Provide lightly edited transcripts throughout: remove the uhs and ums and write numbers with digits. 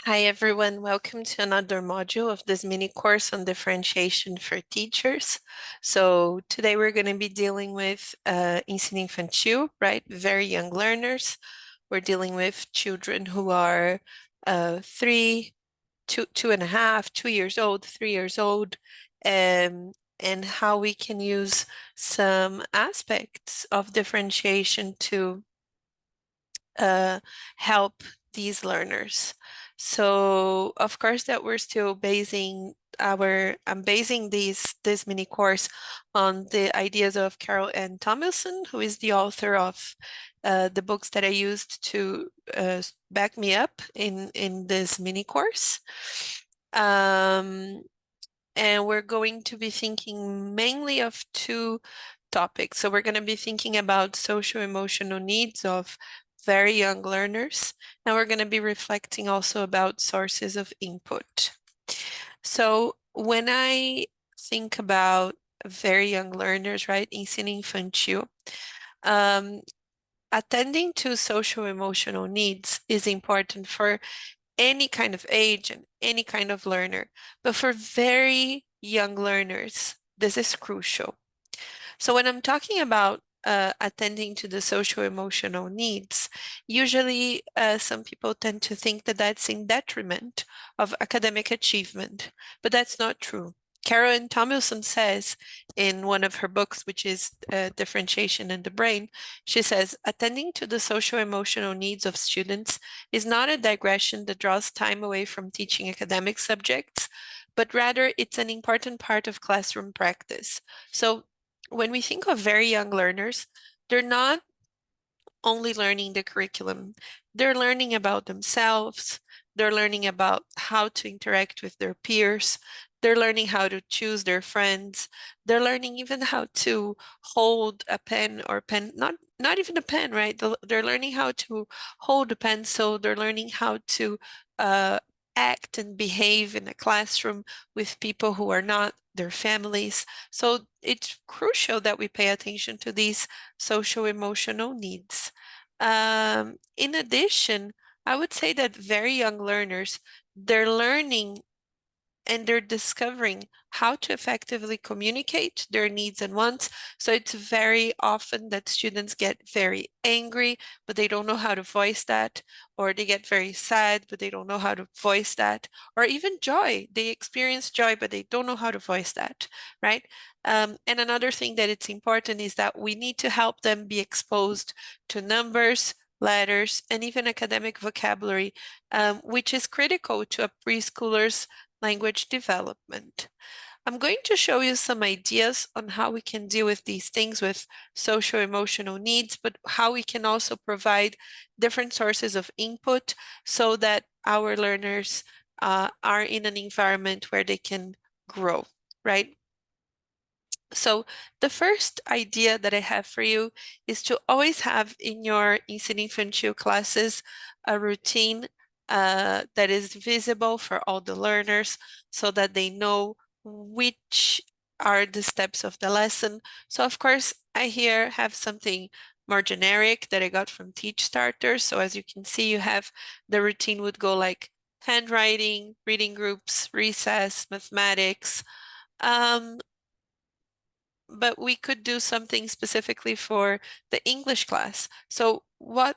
Hi everyone, welcome to another module of this mini course on differentiation for teachers. So today we're going to be dealing with ensino infantil, right? Very young learners. We're dealing with children who are 2.5, 2 years old, 3 years old, and how we can use some aspects of differentiation to help these learners. So of course that we're still I'm basing this mini course on the ideas of Carol Ann Tomilson, who is the author of the books that I used to back me up in this mini course. And we're going to be thinking mainly of two topics. So we're going to be thinking about social emotional needs of very young learners, and we're going to be reflecting also about sources of input. So when I think about very young learners, right, ensino infantil, um, attending to social emotional needs is important for any kind of age and any kind of learner. But for very young learners, this is crucial. So when I'm talking about attending to the social emotional needs, usually some people tend to think that that's in detriment of academic achievement, but that's not true. Carolyn Tomilson says in one of her books, which is Differentiation in the Brain, she says, attending to the social emotional needs of students is not a digression that draws time away from teaching academic subjects, but rather it's an important part of classroom practice. So when we think of very young learners, they're not only learning the curriculum, they're learning about themselves, they're learning about how to interact with their peers, they're learning how to choose their friends, they're learning even how to hold a pen or pen, not even a pen, right? They're learning how to hold a pencil, they're learning how to uh, act and behave in a classroom with people who are not their families. So it's crucial that we pay attention to these social emotional needs. In addition, I would say that very young learners, they're learning and they're discovering how to effectively communicate their needs and wants. So it's very often that students get very angry, but they don't know how to voice that, or they get very sad, but they don't know how to voice that, or even joy. They experience joy, but they don't know how to voice that, right? And another thing that it's important is that we need to help them be exposed to numbers, letters, and even academic vocabulary, which is critical to a preschooler's language development. I'm going to show you some ideas on how we can deal with these things with social emotional needs, but how we can also provide different sources of input so that our learners are in an environment where they can grow, right? So the first idea that I have for you is to always have in your ensino infantil classes a routine that is visible for all the learners so that they know which are the steps of the lesson. So of course, I here have something more generic that I got from Teach Starter. So as you can see, you have the routine would go like handwriting, reading groups, recess, mathematics. Um, but we could do something specifically for the English class. So what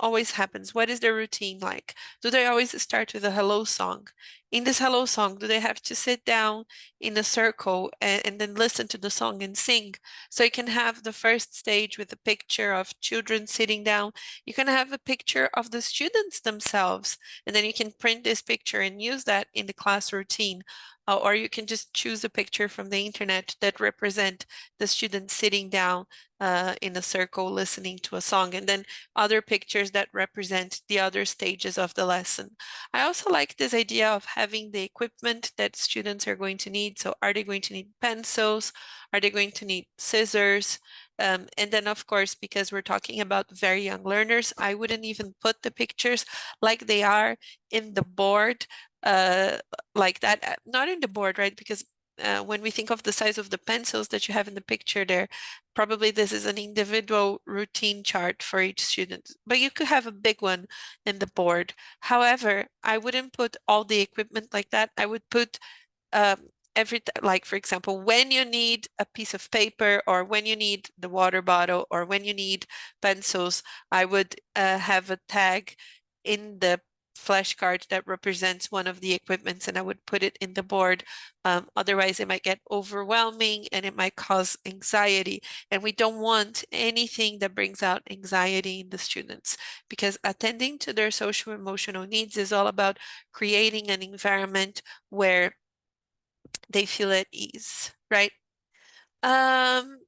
always happens? What is their routine like? Do they always start with a hello song? In this hello song, do they have to sit down in a circle and then listen to the song and sing? So you can have the first stage with a picture of children sitting down. You can have a picture of the students themselves, and then you can print this picture and use that in the class routine. Or you can just choose a picture from the internet that represent the students sitting down in a circle listening to a song, and then other pictures that represent the other stages of the lesson. I also like this idea of having the equipment that students are going to need. So are they going to need pencils? Are they going to need scissors? And then of course, because we're talking about very young learners, I wouldn't even put the pictures like they are in the board, like that, not in the board, right? Because when we think of the size of the pencils that you have in the picture there, probably this is an individual routine chart for each student, but you could have a big one in the board. However, I wouldn't put all the equipment like that. I would put like for example, when you need a piece of paper or when you need the water bottle or when you need pencils, I would have a tag in the flashcard that represents one of the equipments and I would put it in the board. Otherwise, it might get overwhelming and it might cause anxiety. And we don't want anything that brings out anxiety in the students because attending to their social emotional needs is all about creating an environment where they feel at ease, right? Um,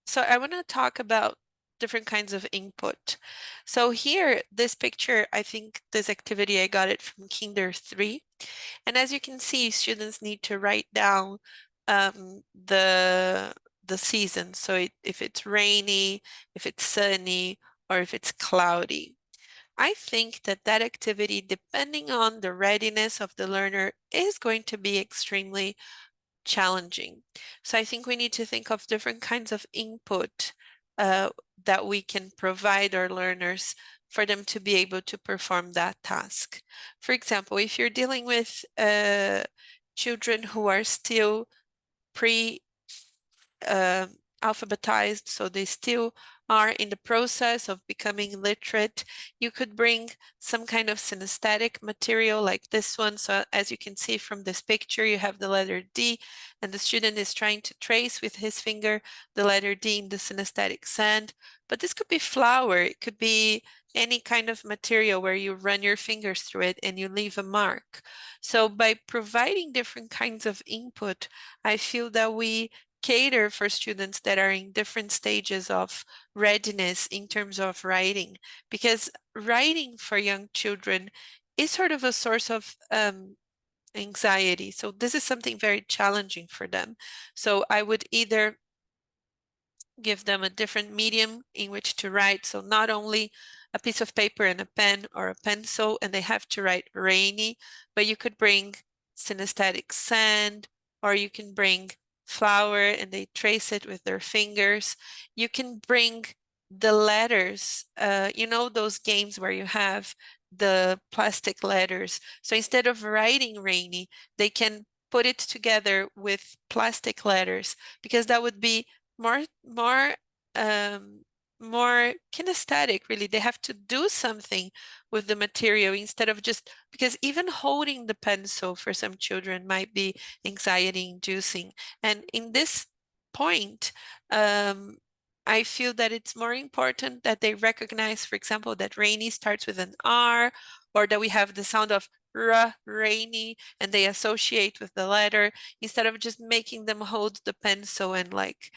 so I want to talk about different kinds of input. So here, this picture, I think this activity, I got it from Kinder 3. And as you can see, students need to write down um, the the season. So if it's rainy, if it's sunny, or if it's cloudy. I think that that activity, depending on the readiness of the learner, is going to be extremely challenging. So I think we need to think of different kinds of input that we can provide our learners for them to be able to perform that task. For example, if you're dealing with children who are still pre uh, alphabetized, so they still are in the process of becoming literate. You could bring some kind of synesthetic material like this one. So as you can see from this picture, you have the letter D and the student is trying to trace with his finger the letter D in the synesthetic sand. But this could be flour, it could be any kind of material where you run your fingers through it and you leave a mark. So by providing different kinds of input, I feel that we cater for students that are in different stages of readiness in terms of writing, because writing for young children is sort of a source of anxiety. So this is something very challenging for them. So I would either give them a different medium in which to write. So not only a piece of paper and a pen or a pencil, and they have to write rainy, but you could bring synesthetic sand, or you can bring flour and they trace it with their fingers. You can bring the letters, you know, those games where you have the plastic letters. So instead of writing rainy, they can put it together with plastic letters because that would be more um more kinesthetic, really. They have to do something with the material instead of just because even holding the pencil for some children might be anxiety inducing. And in this point, I feel that it's more important that they recognize, for example, that rainy starts with an R, or that we have the sound of r, rainy, and they associate with the letter instead of just making them hold the pencil and like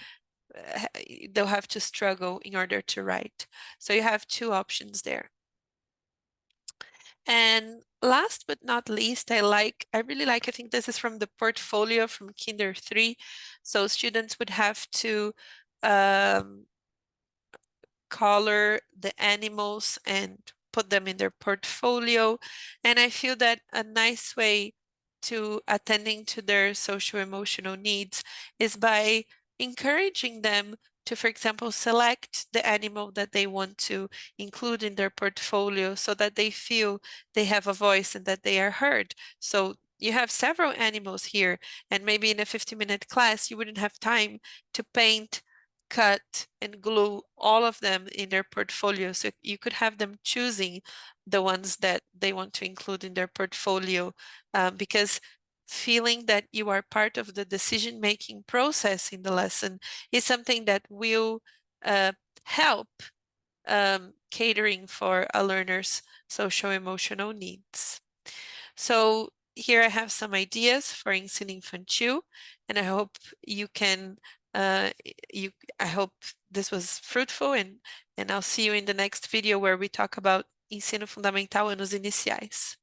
they'll have to struggle in order to write. So you have two options there. And last but not least, I really like, I think this is from the portfolio from Kinder 3. So students would have to um, color the animals and put them in their portfolio. And I feel that a nice way to attending to their social emotional needs is by encouraging them to, for example, select the animal that they want to include in their portfolio so that they feel they have a voice and that they are heard. So you have several animals here, and maybe in a 50-minute class, you wouldn't have time to paint, cut, and glue all of them in their portfolio. So you could have them choosing the ones that they want to include in their portfolio because feeling that you are part of the decision-making process in the lesson is something that will help catering for a learner's social emotional needs. So here I have some ideas for ensino infantil, and I hope you can, uh, I hope this was fruitful, and I'll see you in the next video where we talk about ensino fundamental anos iniciais.